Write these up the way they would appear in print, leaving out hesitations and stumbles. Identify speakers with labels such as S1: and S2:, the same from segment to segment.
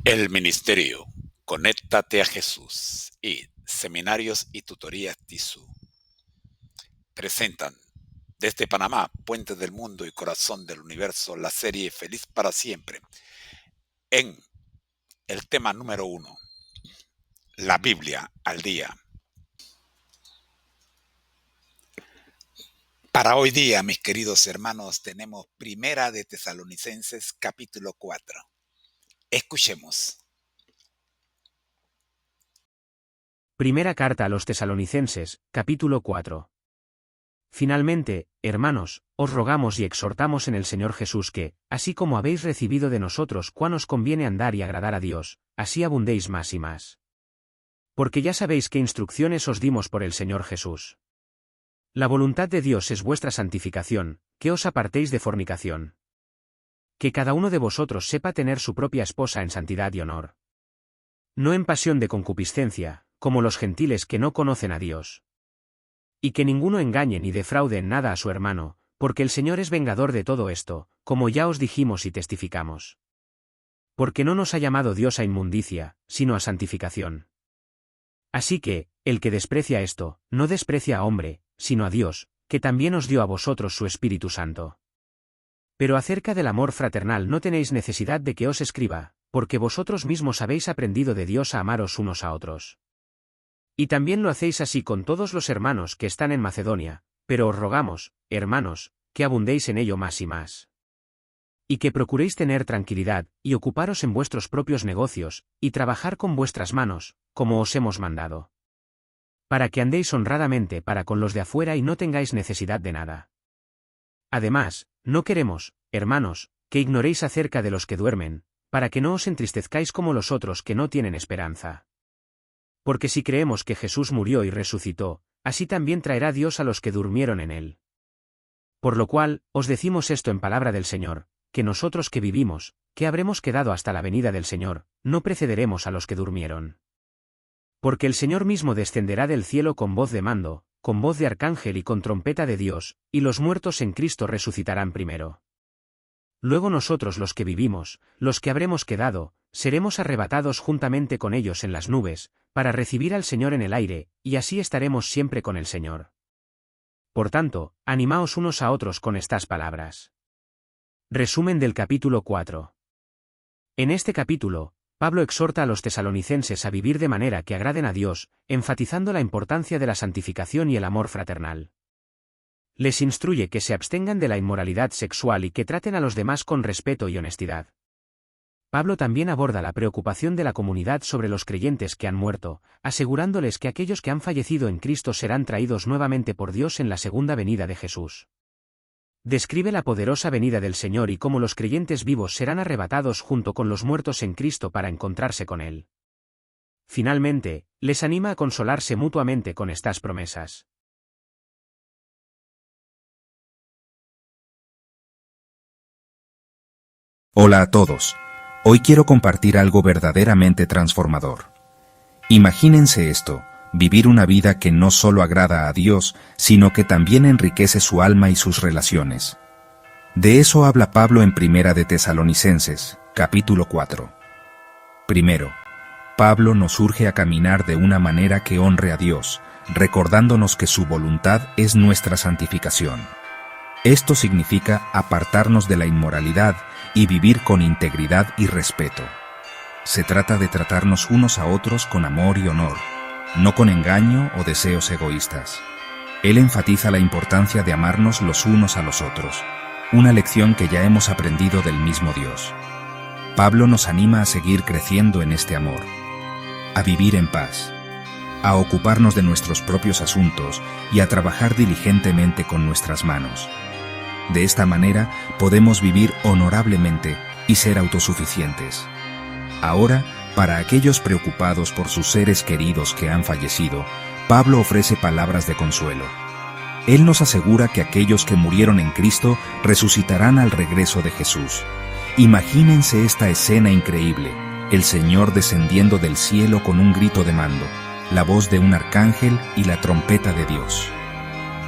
S1: El Ministerio Conéctate a Jesús y Seminarios y Tutorías TISU presentan desde Panamá, Puente del Mundo y Corazón del Universo, la serie Feliz para Siempre, en el tema número 1, la Biblia al día. Para hoy día, mis queridos hermanos, tenemos Primera de Tesalonicenses, capítulo 4. Escuchemos.
S2: Primera carta a los Tesalonicenses, capítulo 4. Finalmente, hermanos, os rogamos y exhortamos en el Señor Jesús que, así como habéis recibido de nosotros cuán os conviene andar y agradar a Dios, así abundéis más y más. Porque ya sabéis qué instrucciones os dimos por el Señor Jesús. La voluntad de Dios es vuestra santificación, que os apartéis de fornicación. Que cada uno de vosotros sepa tener su propia esposa en santidad y honor. No en pasión de concupiscencia, como los gentiles que no conocen a Dios. Y que ninguno engañe ni defraude en nada a su hermano, porque el Señor es vengador de todo esto, como ya os dijimos y testificamos. Porque no nos ha llamado Dios a inmundicia, sino a santificación. Así que, el que desprecia esto, no desprecia a hombre, sino a Dios, que también os dio a vosotros su Espíritu Santo. Pero acerca del amor fraternal no tenéis necesidad de que os escriba, porque vosotros mismos habéis aprendido de Dios a amaros unos a otros. Y también lo hacéis así con todos los hermanos que están en Macedonia, pero os rogamos, hermanos, que abundéis en ello más y más. Y que procuréis tener tranquilidad, y ocuparos en vuestros propios negocios, y trabajar con vuestras manos, como os hemos mandado. Para que andéis honradamente para con los de afuera y no tengáis necesidad de nada. Además, no queremos, hermanos, que ignoréis acerca de los que duermen, para que no os entristezcáis como los otros que no tienen esperanza. Porque si creemos que Jesús murió y resucitó, así también traerá Dios a los que durmieron en él. Por lo cual, os decimos esto en palabra del Señor, que nosotros que vivimos, que habremos quedado hasta la venida del Señor, no precederemos a los que durmieron. Porque el Señor mismo descenderá del cielo con voz de mando, con voz de arcángel y con trompeta de Dios, y los muertos en Cristo resucitarán primero. Luego nosotros los que vivimos, los que habremos quedado, seremos arrebatados juntamente con ellos en las nubes, para recibir al Señor en el aire, y así estaremos siempre con el Señor. Por tanto, animaos unos a otros con estas palabras. Resumen del capítulo 4. En este capítulo, Pablo exhorta a los tesalonicenses a vivir de manera que agraden a Dios, enfatizando la importancia de la santificación y el amor fraternal. Les instruye que se abstengan de la inmoralidad sexual y que traten a los demás con respeto y honestidad. Pablo también aborda la preocupación de la comunidad sobre los creyentes que han muerto, asegurándoles que aquellos que han fallecido en Cristo serán traídos nuevamente por Dios en la segunda venida de Jesús. Describe la poderosa venida del Señor y cómo los creyentes vivos serán arrebatados junto con los muertos en Cristo para encontrarse con Él. Finalmente, les anima a consolarse mutuamente con estas promesas.
S3: Hola a todos. Hoy quiero compartir algo verdaderamente transformador. Imagínense esto, vivir una vida que no solo agrada a Dios, sino que también enriquece su alma y sus relaciones. De eso habla Pablo en Primera de Tesalonicenses, capítulo 4. Primero, Pablo nos urge a caminar de una manera que honre a Dios, recordándonos que su voluntad es nuestra santificación. Esto significa apartarnos de la inmoralidad y vivir con integridad y respeto. Se trata de tratarnos unos a otros con amor y honor, no con engaño o deseos egoístas. Él enfatiza la importancia de amarnos los unos a los otros, una lección que ya hemos aprendido del mismo Dios. Pablo nos anima a seguir creciendo en este amor, a vivir en paz, a ocuparnos de nuestros propios asuntos y a trabajar diligentemente con nuestras manos. De esta manera podemos vivir honorablemente y ser autosuficientes. Ahora, para aquellos preocupados por sus seres queridos que han fallecido, Pablo ofrece palabras de consuelo. Él nos asegura que aquellos que murieron en Cristo resucitarán al regreso de Jesús. Imagínense esta escena increíble, el Señor descendiendo del cielo con un grito de mando, la voz de un arcángel y la trompeta de Dios.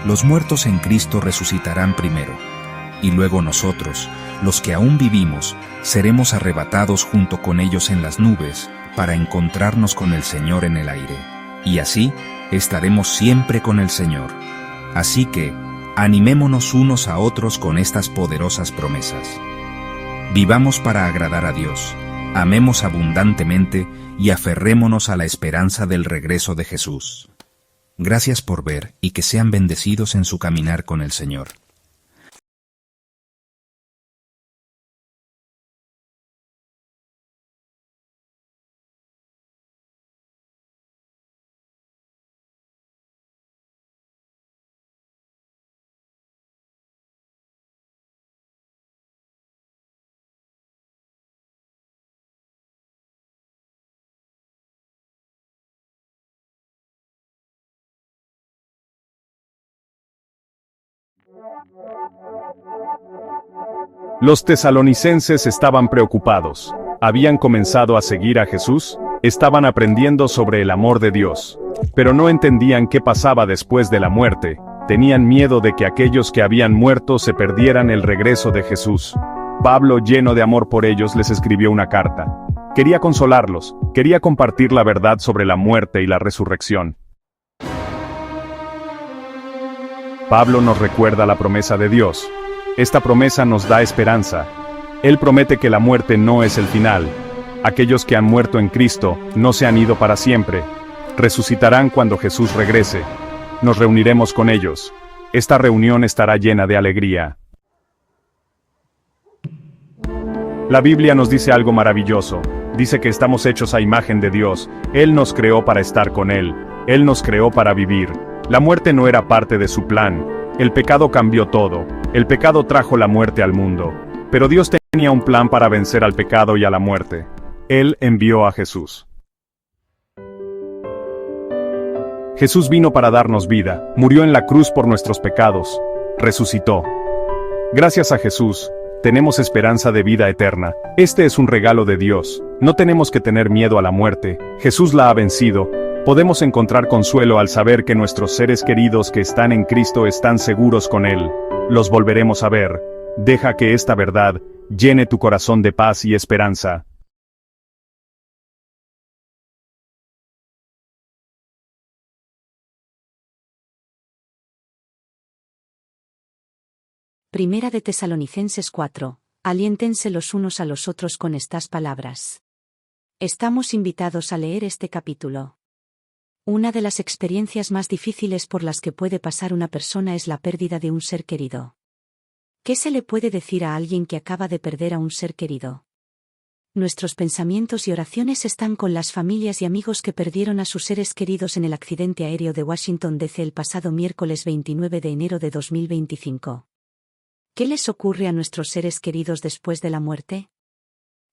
S3: Los muertos en Cristo resucitarán primero, y luego nosotros, los que aún vivimos, seremos arrebatados junto con ellos en las nubes, para encontrarnos con el Señor en el aire. Y así, estaremos siempre con el Señor. Así que, animémonos unos a otros con estas poderosas promesas. Vivamos para agradar a Dios, amemos abundantemente y aferrémonos a la esperanza del regreso de Jesús. Gracias por ver y que sean bendecidos en su caminar con el Señor.
S4: Los tesalonicenses estaban preocupados. Habían comenzado a seguir a Jesús, estaban aprendiendo sobre el amor de Dios, pero no entendían qué pasaba después de la muerte. Tenían miedo de que aquellos que habían muerto se perdieran el regreso de Jesús. Pablo, lleno de amor por ellos, les escribió una carta. Quería consolarlos, quería compartir la verdad sobre la muerte y la resurrección. Pablo nos recuerda la promesa de Dios. Esta promesa nos da esperanza. Él promete que la muerte no es el final. Aquellos que han muerto en Cristo no se han ido para siempre. Resucitarán cuando Jesús regrese. Nos reuniremos con ellos. Esta reunión estará llena de alegría. La Biblia nos dice algo maravilloso. Dice que estamos hechos a imagen de Dios. Él nos creó para estar con Él. Él nos creó para vivir. La muerte no era parte de su plan. El pecado cambió todo. El pecado trajo la muerte al mundo. Pero Dios tenía un plan para vencer al pecado y a la muerte. Él envió a Jesús. Jesús vino para darnos vida, murió en la cruz por nuestros pecados, resucitó. Gracias a Jesús, tenemos esperanza de vida eterna. Este es un regalo de Dios. No tenemos que tener miedo a la muerte. Jesús la ha vencido. Podemos encontrar consuelo al saber que nuestros seres queridos que están en Cristo están seguros con Él. Los volveremos a ver. Deja que esta verdad llene tu corazón de paz y esperanza.
S5: Primera de Tesalonicenses 4. Aliéntense los unos a los otros con estas palabras. Estamos invitados a leer este capítulo. Una de las experiencias más difíciles por las que puede pasar una persona es la pérdida de un ser querido. ¿Qué se le puede decir a alguien que acaba de perder a un ser querido? Nuestros pensamientos y oraciones están con las familias y amigos que perdieron a sus seres queridos en el accidente aéreo de Washington D.C. el pasado miércoles 29 de enero de 2025. ¿Qué les ocurre a nuestros seres queridos después de la muerte?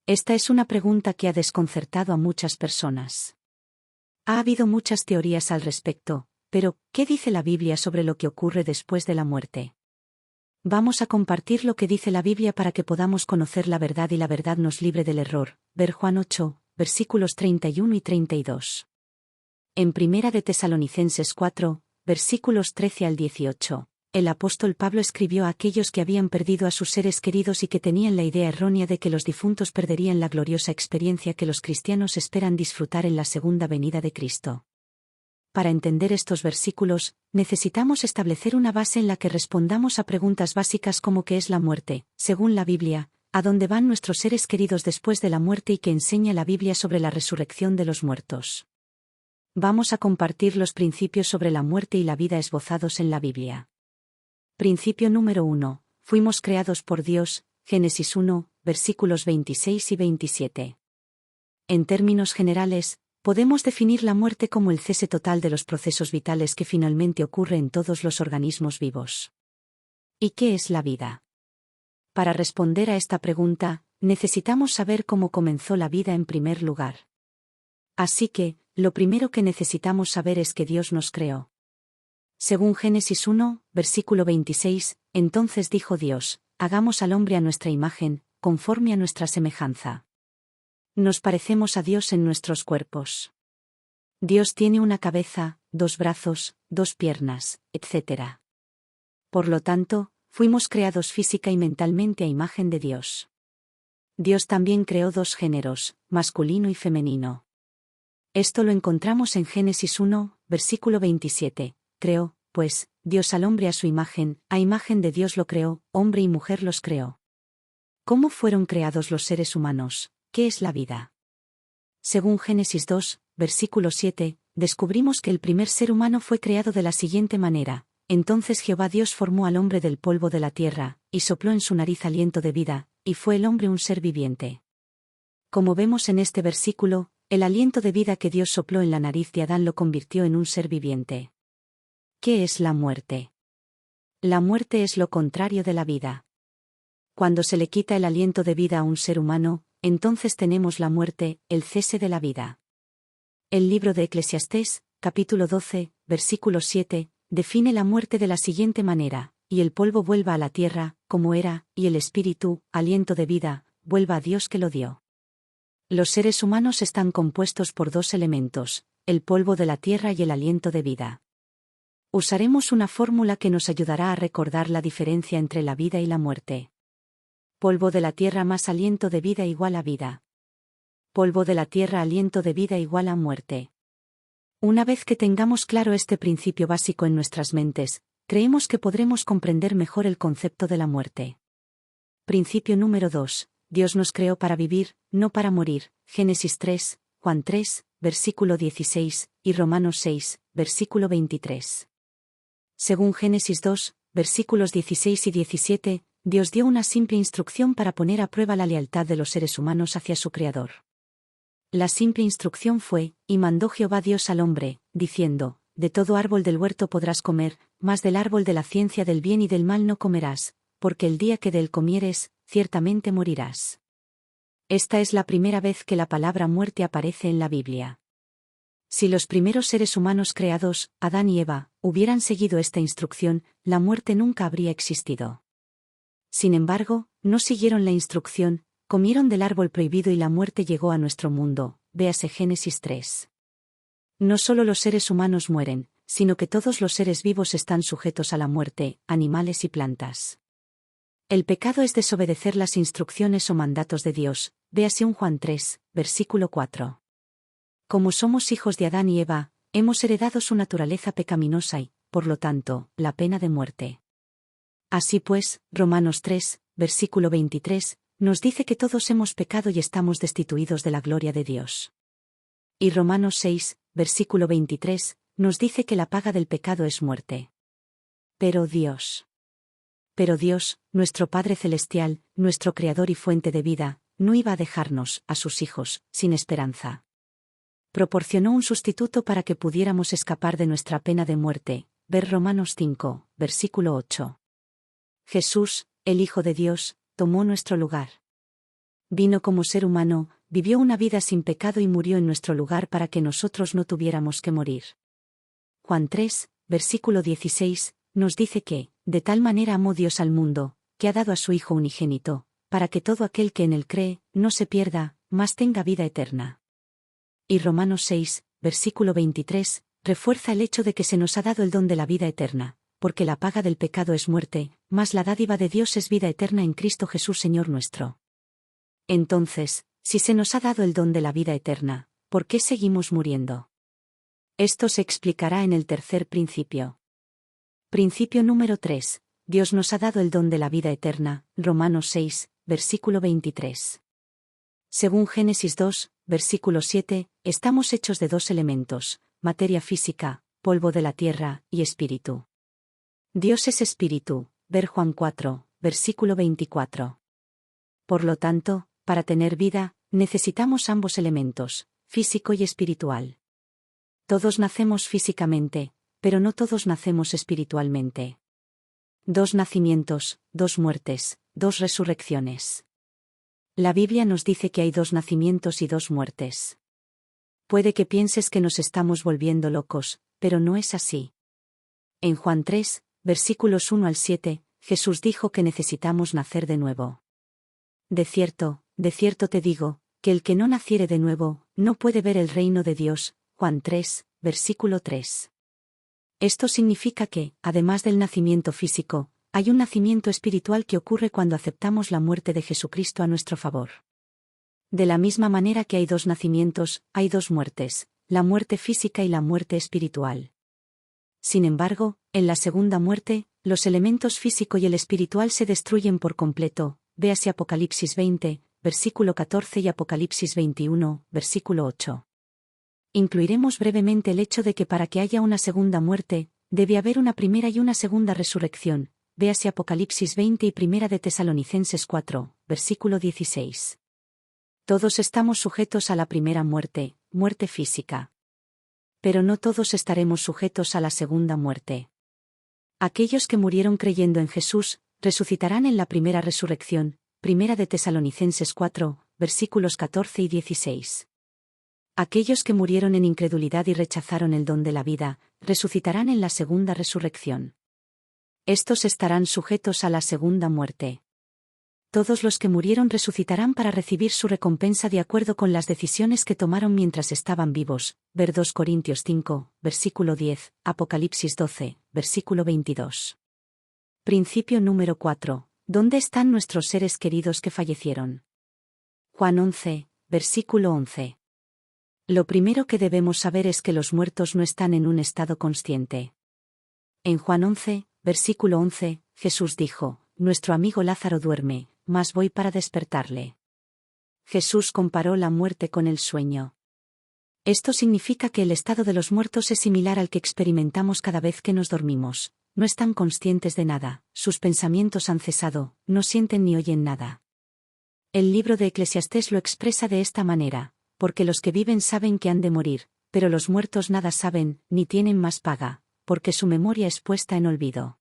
S5: Esta es una pregunta que ha desconcertado a muchas personas. Ha habido muchas teorías al respecto, pero ¿qué dice la Biblia sobre lo que ocurre después de la muerte? Vamos a compartir lo que dice la Biblia para que podamos conocer la verdad y la verdad nos libre del error. Ver Juan 8, versículos 31 y 32. En Primera de Tesalonicenses 4, versículos 13 al 18. El apóstol Pablo escribió a aquellos que habían perdido a sus seres queridos y que tenían la idea errónea de que los difuntos perderían la gloriosa experiencia que los cristianos esperan disfrutar en la segunda venida de Cristo. Para entender estos versículos, necesitamos establecer una base en la que respondamos a preguntas básicas como ¿qué es la muerte?, según la Biblia, ¿a dónde van nuestros seres queridos después de la muerte y qué enseña la Biblia sobre la resurrección de los muertos? Vamos a compartir los principios sobre la muerte y la vida esbozados en la Biblia. Principio número 1. Fuimos creados por Dios, Génesis 1, versículos 26 y 27. En términos generales, podemos definir la muerte como el cese total de los procesos vitales que finalmente ocurre en todos los organismos vivos. ¿Y qué es la vida? Para responder a esta pregunta, necesitamos saber cómo comenzó la vida en primer lugar. Así que, lo primero que necesitamos saber es que Dios nos creó. Según Génesis 1, versículo 26, entonces dijo Dios, hagamos al hombre a nuestra imagen, conforme a nuestra semejanza. Nos parecemos a Dios en nuestros cuerpos. Dios tiene una cabeza, 2 brazos, 2 piernas, etc. Por lo tanto, Fuimos creados física y mentalmente a imagen de Dios. Dios también creó dos géneros, masculino y femenino. Esto lo encontramos en Génesis 1, versículo 27. Creó, pues, Dios al hombre a su imagen, a imagen de Dios lo creó, hombre y mujer los creó. ¿Cómo fueron creados los seres humanos? ¿Qué es la vida? Según Génesis 2, versículo 7, descubrimos que el primer ser humano fue creado de la siguiente manera. Entonces Jehová Dios formó al hombre del polvo de la tierra, y sopló en su nariz aliento de vida, y fue el hombre un ser viviente. Como vemos en este versículo, el aliento de vida que Dios sopló en la nariz de Adán lo convirtió en un ser viviente. ¿Qué es la muerte? La muerte es lo contrario de la vida. Cuando se le quita el aliento de vida a un ser humano, entonces tenemos la muerte, el cese de la vida. El libro de Eclesiastés, capítulo 12, versículo 7, define la muerte de la siguiente manera: y el polvo vuelva a la tierra, como era, y el espíritu, aliento de vida, vuelva a Dios que lo dio. Los seres humanos están compuestos por dos elementos, el polvo de la tierra y el aliento de vida. Usaremos una fórmula que nos ayudará a recordar la diferencia entre la vida y la muerte. Polvo de la tierra más aliento de vida igual a vida. Polvo de la tierra aliento de vida igual a muerte. Una vez que tengamos claro este principio básico en nuestras mentes, creemos que podremos comprender mejor el concepto de la muerte. Principio número 2. Dios nos creó para vivir, no para morir. Génesis 3, Juan 3, versículo 16, y Romanos 6, versículo 23. Según Génesis 2, versículos 16 y 17, Dios dio una simple instrucción para poner a prueba la lealtad de los seres humanos hacia su Creador. La simple instrucción fue: y mandó Jehová Dios al hombre, diciendo: de todo árbol del huerto podrás comer, mas del árbol de la ciencia del bien y del mal no comerás, porque el día que de él comieres, ciertamente morirás. Esta es la primera vez que la palabra muerte aparece en la Biblia. Si los primeros seres humanos creados, Adán y Eva, hubieran seguido esta instrucción, la muerte nunca habría existido. Sin embargo, no siguieron la instrucción, comieron del árbol prohibido y la muerte llegó a nuestro mundo. Véase Génesis 3. No solo los seres humanos mueren, sino que todos los seres vivos están sujetos a la muerte, animales y plantas. El pecado es desobedecer las instrucciones o mandatos de Dios. Véase un Juan 3, versículo 4. Como somos hijos de Adán y Eva, hemos heredado su naturaleza pecaminosa y, por lo tanto, la pena de muerte. Así pues, Romanos 3, versículo 23, nos dice que todos hemos pecado y estamos destituidos de la gloria de Dios. Y Romanos 6, versículo 23, nos dice que la paga del pecado es muerte. Pero Dios, nuestro Padre Celestial, nuestro Creador y fuente de vida, no iba a dejarnos, a sus hijos, sin esperanza. Proporcionó un sustituto para que pudiéramos escapar de nuestra pena de muerte. Ver Romanos 5, versículo 8. Jesús, el Hijo de Dios, tomó nuestro lugar. Vino como ser humano, vivió una vida sin pecado y murió en nuestro lugar para que nosotros no tuviéramos que morir. Juan 3, versículo 16, nos dice que, de tal manera amó Dios al mundo, que ha dado a su Hijo unigénito, para que todo aquel que en él cree, no se pierda, mas tenga vida eterna. Y Romanos 6, versículo 23, refuerza el hecho de que se nos ha dado el don de la vida eterna, porque la paga del pecado es muerte, mas la dádiva de Dios es vida eterna en Cristo Jesús Señor nuestro. Entonces, si se nos ha dado el don de la vida eterna, ¿por qué seguimos muriendo? Esto se explicará en el tercer principio. Principio número 3. Dios nos ha dado el don de la vida eterna. Romanos 6, versículo 23. Según Génesis 2, versículo 7, estamos hechos de dos elementos, materia física, polvo de la tierra, y espíritu. Dios es espíritu. Ver Juan 4, versículo 24. Por lo tanto, para tener vida, necesitamos ambos elementos, físico y espiritual. Todos nacemos físicamente, pero no todos nacemos espiritualmente. Dos nacimientos, dos muertes, dos resurrecciones. La Biblia nos dice que hay dos nacimientos y dos muertes. Puede que pienses que nos estamos volviendo locos, pero no es así. En Juan 3, versículos 1 al 7, Jesús dijo que necesitamos nacer de nuevo. De cierto te digo, que el que no naciere de nuevo, no puede ver el reino de Dios. Juan 3, versículo 3. Esto significa que, además del nacimiento físico, hay un nacimiento espiritual que ocurre cuando aceptamos la muerte de Jesucristo a nuestro favor. De la misma manera que hay dos nacimientos, hay dos muertes, la muerte física y la muerte espiritual. Sin embargo, en la segunda muerte, los elementos físico y el espiritual se destruyen por completo, véase Apocalipsis 20, versículo 14 y Apocalipsis 21, versículo 8. Incluiremos brevemente el hecho de que para que haya una segunda muerte, debe haber una primera y una segunda resurrección, véase Apocalipsis 20 y Primera de Tesalonicenses 4, versículo 16. Todos estamos sujetos a la primera muerte, muerte física. Pero no todos estaremos sujetos a la segunda muerte. Aquellos que murieron creyendo en Jesús, resucitarán en la primera resurrección, Primera de Tesalonicenses 4, versículos 14 y 16. Aquellos que murieron en incredulidad y rechazaron el don de la vida, resucitarán en la segunda resurrección. Estos estarán sujetos a la segunda muerte. Todos los que murieron resucitarán para recibir su recompensa de acuerdo con las decisiones que tomaron mientras estaban vivos, ver 2 Corintios 5, versículo 10, Apocalipsis 12, versículo 22. Principio número 4. ¿Dónde están nuestros seres queridos que fallecieron? Juan 11, versículo 11. Lo primero que debemos saber es que los muertos no están en un estado consciente. En Juan 11, versículo 11, Jesús dijo, nuestro amigo Lázaro duerme, mas voy para despertarle. Jesús comparó la muerte con el sueño. Esto significa que el estado de los muertos es similar al que experimentamos cada vez que nos dormimos. No están conscientes de nada, sus pensamientos han cesado, no sienten ni oyen nada. El libro de Eclesiastés lo expresa de esta manera, porque los que viven saben que han de morir, pero los muertos nada saben, ni tienen más paga, porque su memoria es puesta en olvido.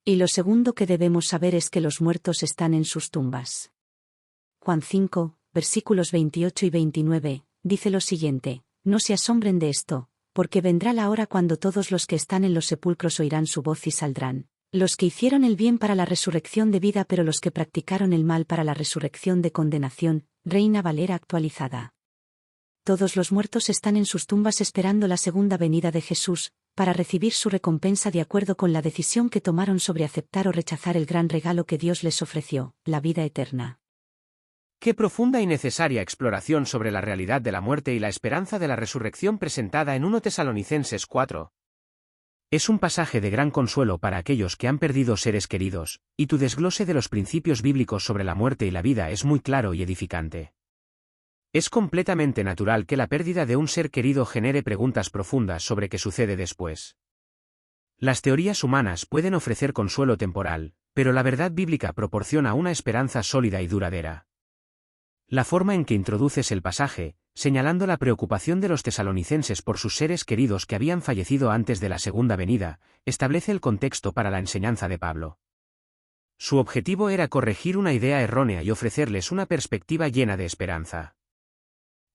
S5: Y lo segundo que debemos saber es que los muertos están en sus tumbas. Juan 5, versículos 28 y 29, dice lo siguiente, no se asombren de esto, porque vendrá la hora cuando todos los que están en los sepulcros oirán su voz y saldrán, los que hicieron el bien para la resurrección de vida pero los que practicaron el mal para la resurrección de condenación, Reina Valera actualizada. Todos los muertos están en sus tumbas esperando la segunda venida de Jesús, para recibir su recompensa de acuerdo con la decisión que tomaron sobre aceptar o rechazar el gran regalo que Dios les ofreció, la vida eterna.
S2: Qué profunda y necesaria exploración sobre la realidad de la muerte y la esperanza de la resurrección presentada en 1 Tesalonicenses 4. Es un pasaje de gran consuelo para aquellos que han perdido seres queridos, y tu desglose de los principios bíblicos sobre la muerte y la vida es muy claro y edificante. Es completamente natural que la pérdida de un ser querido genere preguntas profundas sobre qué sucede después. Las teorías humanas pueden ofrecer consuelo temporal, pero la verdad bíblica proporciona una esperanza sólida y duradera. La forma en que introduces el pasaje, señalando la preocupación de los tesalonicenses por sus seres queridos que habían fallecido antes de la segunda venida, establece el contexto para la enseñanza de Pablo. Su objetivo era corregir una idea errónea y ofrecerles una perspectiva llena de esperanza.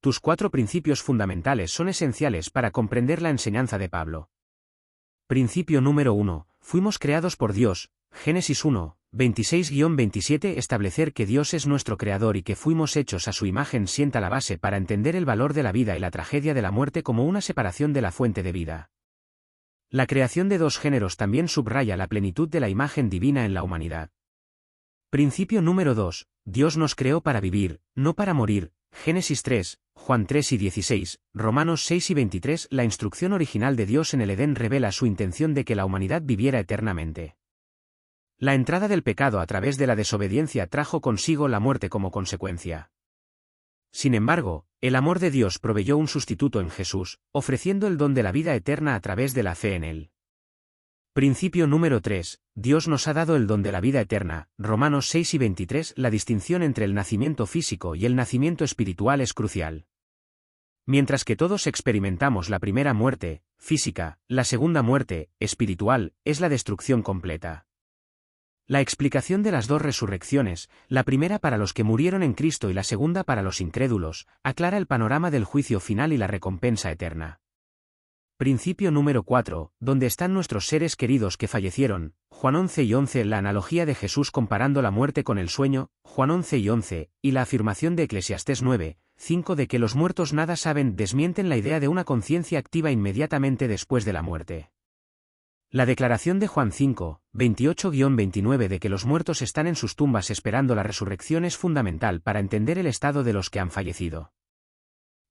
S2: Tus 4 principios fundamentales son esenciales para comprender la enseñanza de Pablo. Principio número 1. Fuimos creados por Dios. Génesis 1, 26-27. Establecer que Dios es nuestro creador y que fuimos hechos a su imagen sienta la base para entender el valor de la vida y la tragedia de la muerte como una separación de la fuente de vida. La creación de 2 géneros también subraya la plenitud de la imagen divina en la humanidad. Principio número 2. Dios nos creó para vivir, no para morir. Génesis 3, Juan 3 y 16, Romanos 6 y 23. La instrucción original de Dios en el Edén revela su intención de que la humanidad viviera eternamente. La entrada del pecado a través de la desobediencia trajo consigo la muerte como consecuencia. Sin embargo, el amor de Dios proveyó un sustituto en Jesús, ofreciendo el don de la vida eterna a través de la fe en él. Principio número 3. Dios nos ha dado el don de la vida eterna. Romanos 6 y 23. La distinción entre el nacimiento físico y el nacimiento espiritual es crucial. Mientras que todos experimentamos la primera muerte, física, la segunda muerte, espiritual, es la destrucción completa. La explicación de las 2 resurrecciones, la primera para los que murieron en Cristo y la segunda para los incrédulos, aclara el panorama del juicio final y la recompensa eterna. Principio número 4. ¿Dónde están nuestros seres queridos que fallecieron? Juan 11 y 11. La analogía de Jesús comparando la muerte con el sueño, Juan 11 y 11, y la afirmación de Eclesiastés 9, 5 de que los muertos nada saben desmienten la idea de una conciencia activa inmediatamente después de la muerte. La declaración de Juan 5, 28-29 de que los muertos están en sus tumbas esperando la resurrección es fundamental para entender el estado de los que han fallecido.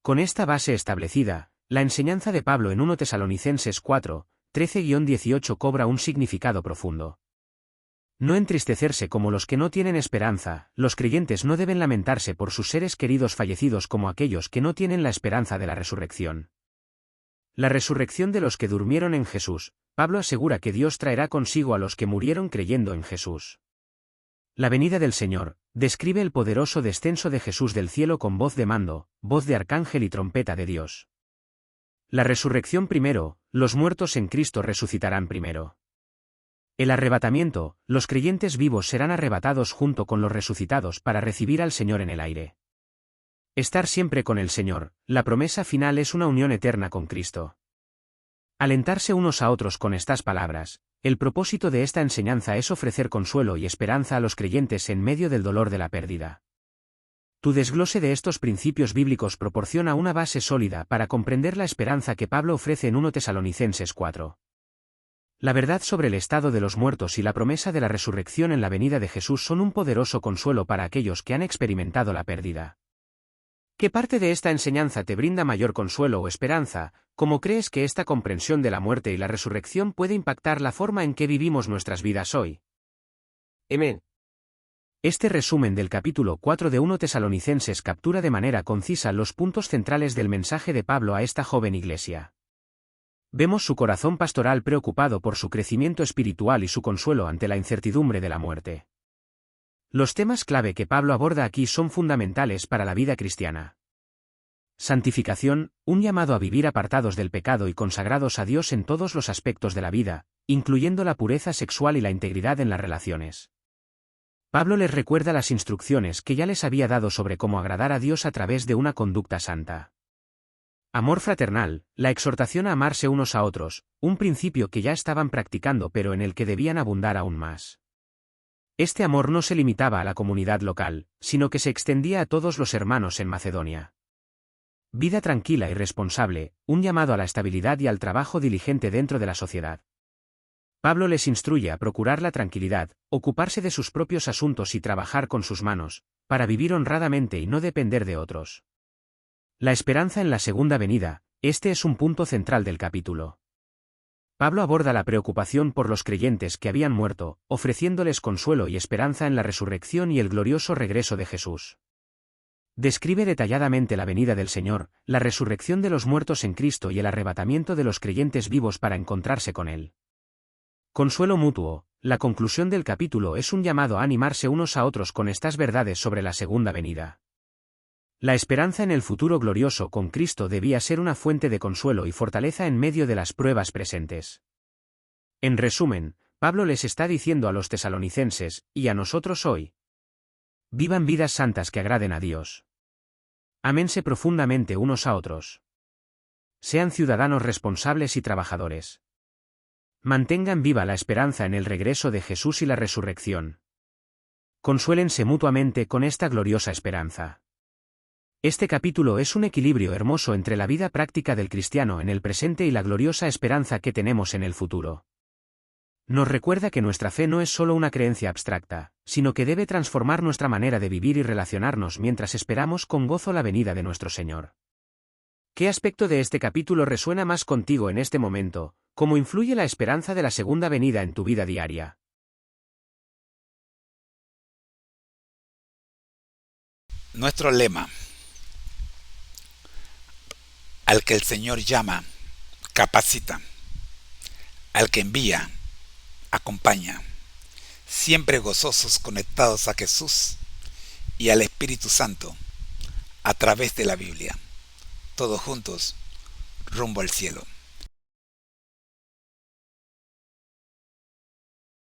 S2: Con esta base establecida, la enseñanza de Pablo en 1 Tesalonicenses 4, 13-18 cobra un significado profundo. No entristecerse como los que no tienen esperanza, los creyentes no deben lamentarse por sus seres queridos fallecidos como aquellos que no tienen la esperanza de la resurrección. La resurrección de los que durmieron en Jesús, Pablo asegura que Dios traerá consigo a los que murieron creyendo en Jesús. La venida del Señor describe el poderoso descenso de Jesús del cielo con voz de mando, voz de arcángel y trompeta de Dios. La resurrección primero, los muertos en Cristo resucitarán primero. El arrebatamiento, los creyentes vivos serán arrebatados junto con los resucitados para recibir al Señor en el aire. Estar siempre con el Señor, la promesa final es una unión eterna con Cristo. Alentarse unos a otros con estas palabras, el propósito de esta enseñanza es ofrecer consuelo y esperanza a los creyentes en medio del dolor de la pérdida. Tu desglose de estos principios bíblicos proporciona una base sólida para comprender la esperanza que Pablo ofrece en 1 Tesalonicenses 4. La verdad sobre el estado de los muertos y la promesa de la resurrección en la venida de Jesús son un poderoso consuelo para aquellos que han experimentado la pérdida. ¿Qué parte de esta enseñanza te brinda mayor consuelo o esperanza? ¿Cómo crees que esta comprensión de la muerte y la resurrección puede impactar la forma en que vivimos nuestras vidas hoy? Amén. Este resumen del capítulo 4 de 1 Tesalonicenses captura de manera concisa los puntos centrales del mensaje de Pablo a esta joven iglesia. Vemos su corazón pastoral preocupado por su crecimiento espiritual y su consuelo ante la incertidumbre de la muerte. Los temas clave que Pablo aborda aquí son fundamentales para la vida cristiana. Santificación, un llamado a vivir apartados del pecado y consagrados a Dios en todos los aspectos de la vida, incluyendo la pureza sexual y la integridad en las relaciones. Pablo les recuerda las instrucciones que ya les había dado sobre cómo agradar a Dios a través de una conducta santa. Amor fraternal, la exhortación a amarse unos a otros, un principio que ya estaban practicando pero en el que debían abundar aún más. Este amor no se limitaba a la comunidad local, sino que se extendía a todos los hermanos en Macedonia. Vida tranquila y responsable, un llamado a la estabilidad y al trabajo diligente dentro de la sociedad. Pablo les instruye a procurar la tranquilidad, ocuparse de sus propios asuntos y trabajar con sus manos, para vivir honradamente y no depender de otros. La esperanza en la segunda venida, este es un punto central del capítulo. Pablo aborda la preocupación por los creyentes que habían muerto, ofreciéndoles consuelo y esperanza en la resurrección y el glorioso regreso de Jesús. Describe detalladamente la venida del Señor, la resurrección de los muertos en Cristo y el arrebatamiento de los creyentes vivos para encontrarse con Él. Consuelo mutuo, la conclusión del capítulo es un llamado a animarse unos a otros con estas verdades sobre la segunda venida. La esperanza en el futuro glorioso con Cristo debía ser una fuente de consuelo y fortaleza en medio de las pruebas presentes. En resumen, Pablo les está diciendo a los tesalonicenses, y a nosotros hoy: vivan vidas santas que agraden a Dios. Ámense profundamente unos a otros. Sean ciudadanos responsables y trabajadores. Mantengan viva la esperanza en el regreso de Jesús y la resurrección. Consuélense mutuamente con esta gloriosa esperanza. Este capítulo es un equilibrio hermoso entre la vida práctica del cristiano en el presente y la gloriosa esperanza que tenemos en el futuro. Nos recuerda que nuestra fe no es solo una creencia abstracta, sino que debe transformar nuestra manera de vivir y relacionarnos mientras esperamos con gozo la venida de nuestro Señor. ¿Qué aspecto de este capítulo resuena más contigo en este momento? ¿Cómo influye la esperanza de la segunda venida en tu vida diaria?
S1: Nuestro lema: al que el Señor llama, capacita; al que envía, acompaña. Siempre gozosos conectados a Jesús y al Espíritu Santo a través de la Biblia. Todos juntos, rumbo al cielo.